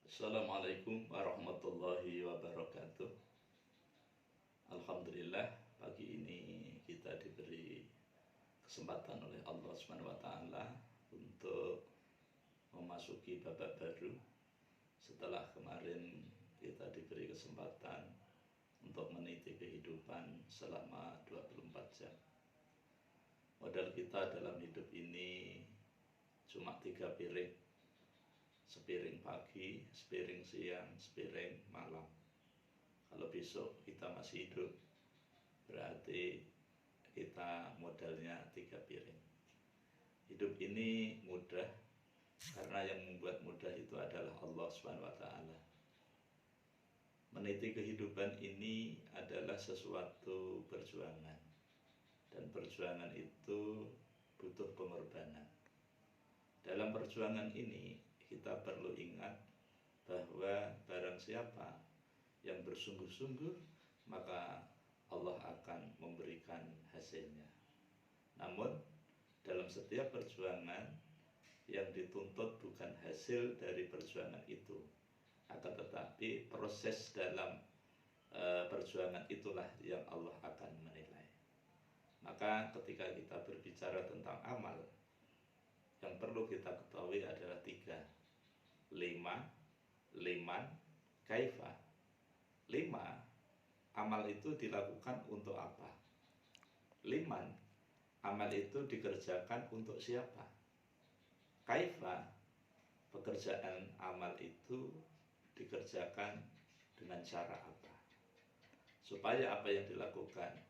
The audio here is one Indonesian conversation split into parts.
Assalamualaikum warahmatullahi wabarakatuh. Alhamdulillah, pagi ini kita diberi kesempatan oleh Allah Subhanahu wa taala untuk memasuki babak baru setelah kemarin kita diberi kesempatan untuk meniti kehidupan selama 24 jam. Modal kita dalam hidup ini cuma 3 piring. Sepiring pagi, sepiring siang, sepiring malam. Kalau besok kita masih hidup, berarti kita modalnya 3 piring. Hidup ini mudah karena yang membuat mudah itu adalah Allah Subhanahu wa taala. Meniti kehidupan ini adalah sesuatu perjuangan, dan perjuangan itu butuh pengorbanan. Dalam perjuangan ini kita perlu ingat bahwa barang siapa yang bersungguh-sungguh, maka Allah akan memberikan hasilnya. Namun dalam setiap perjuangan yang dituntut bukan hasil dari perjuangan itu, akan tetapi proses dalam perjuangan itulah yang Allah akan menilai. Maka ketika kita berbicara tentang amal, yang perlu kita ketahui adalah 3. Liman, kaifa. 5, amal itu dilakukan untuk apa? 5, amal itu dikerjakan untuk siapa? Kaifa, pekerjaan amal itu dikerjakan dengan cara apa? Supaya apa yang dilakukan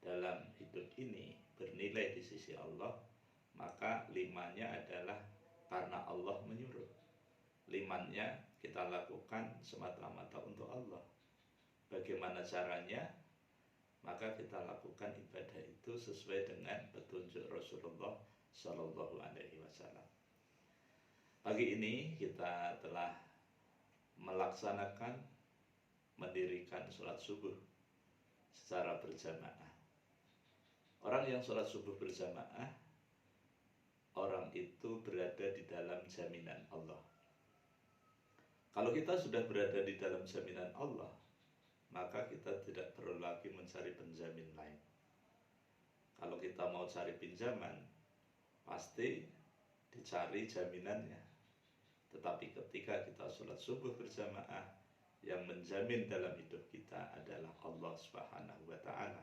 dalam hidup ini bernilai di sisi Allah, maka 5-nya adalah karena Allah menyuruh. 5-nya kita lakukan semata-mata untuk Allah. Bagaimana caranya? Maka kita lakukan ibadah itu sesuai dengan petunjuk Rasulullah Shallallahu Alaihi Wasallam. Pagi ini kita telah melaksanakan mendirikan sholat subuh secara berjamaah. Orang yang sholat subuh berjamaah, orang itu berada di dalam jaminan Allah. Kalau kita sudah berada di dalam jaminan Allah, maka kita tidak perlu lagi mencari penjamin lain. Kalau kita mau cari pinjaman, pasti dicari jaminannya. Tetapi ketika kita sholat subuh berjamaah, yang menjamin dalam hidup kita adalah Allah Subhanahu wa taala.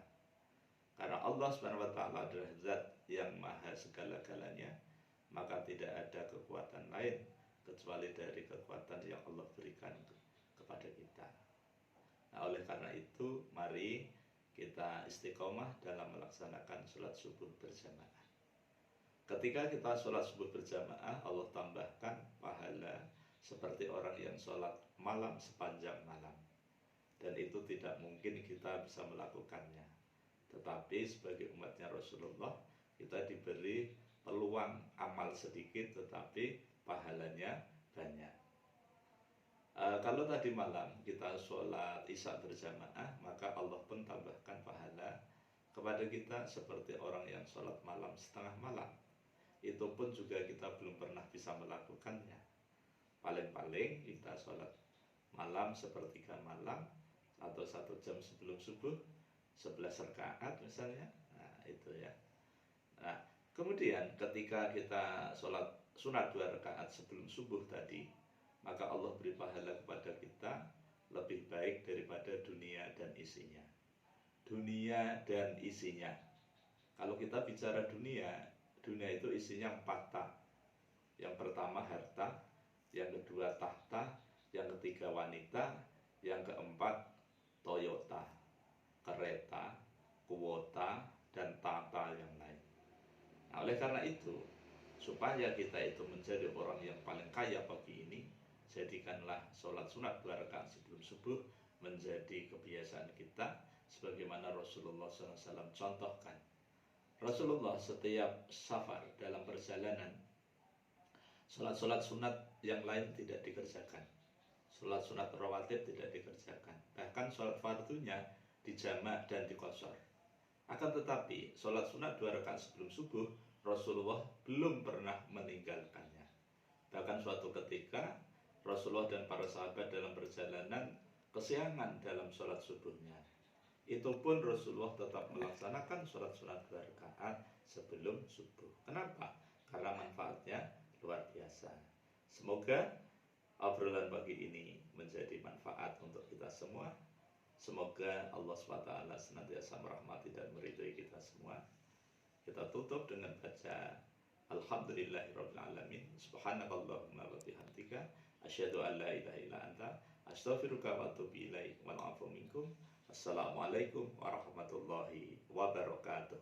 Karena Allah Subhanahu wa taala adalah zat yang maha segala-galanya, maka tidak ada kekuatan lain kecuali dari kekuatan yang Allah berikan kepada kita. Nah, oleh karena itu, mari kita istiqomah dalam melaksanakan sholat subuh berjamaah. Ketika kita sholat subuh berjamaah, Allah tambahkan pahala seperti orang yang sholat malam sepanjang malam. Dan itu tidak mungkin kita bisa melakukannya. Tetapi sebagai umatnya Rasulullah, kita diberi peluang amal sedikit tetapi pahalanya banyak. Kalau tadi malam kita sholat isya berjamaah, maka Allah pun tambahkan pahala kepada kita seperti orang yang sholat malam setengah malam. Itu pun juga kita belum pernah bisa melakukannya. Paling-paling kita sholat malam sepertiga malam atau 1 jam sebelum subuh, 11 rakaat misalnya. Nah itu ya. Nah kemudian ketika kita sholat sunat 2 rakaat sebelum subuh tadi, maka Allah beri pahala kepada kita lebih baik daripada dunia dan isinya. Dunia dan isinya. Kalau kita bicara dunia itu isinya 4 tak. Yang pertama harta, yang kedua tahta, yang ketiga wanita, yang keempat Toyota, kereta, kuota, dan tata yang lain. Nah, oleh karena itu, supaya kita itu menjadi orang yang paling kaya pagi ini, jadikanlah sholat sunat 2 rakaat sebelum subuh menjadi kebiasaan kita, sebagaimana Rasulullah SAW contohkan. Rasulullah setiap safar dalam perjalanan, sholat sunat yang lain tidak dikerjakan, sholat sunat rawatib tidak dikerjakan, bahkan sholat fardunya dijamak dan dikosor. Akan tetapi sholat sunat 2 rakaat sebelum subuh Rasulullah belum pernah meninggalkannya. Bahkan suatu ketika Rasulullah dan para sahabat dalam perjalanan kesiangan dalam sholat subuhnya. Itu pun Rasulullah tetap melaksanakan sholat-sholat 2 rakaat sebelum subuh. Kenapa? Karena manfaatnya luar biasa. Semoga obrolan pagi ini menjadi manfaat untuk kita semua. Semoga Allah SWT senantiasa merahmati dan meridhoi kita semua. Kita tutup dengan baca Alhamdulillahirrabbilalamin. Subhanakallahumma wa bihamdika asyhadu an la ilaha illa anta astaghfiruka wa atubu ilaik. Wal afu minkum. Assalamualaikum warahmatullahi wabarakatuh.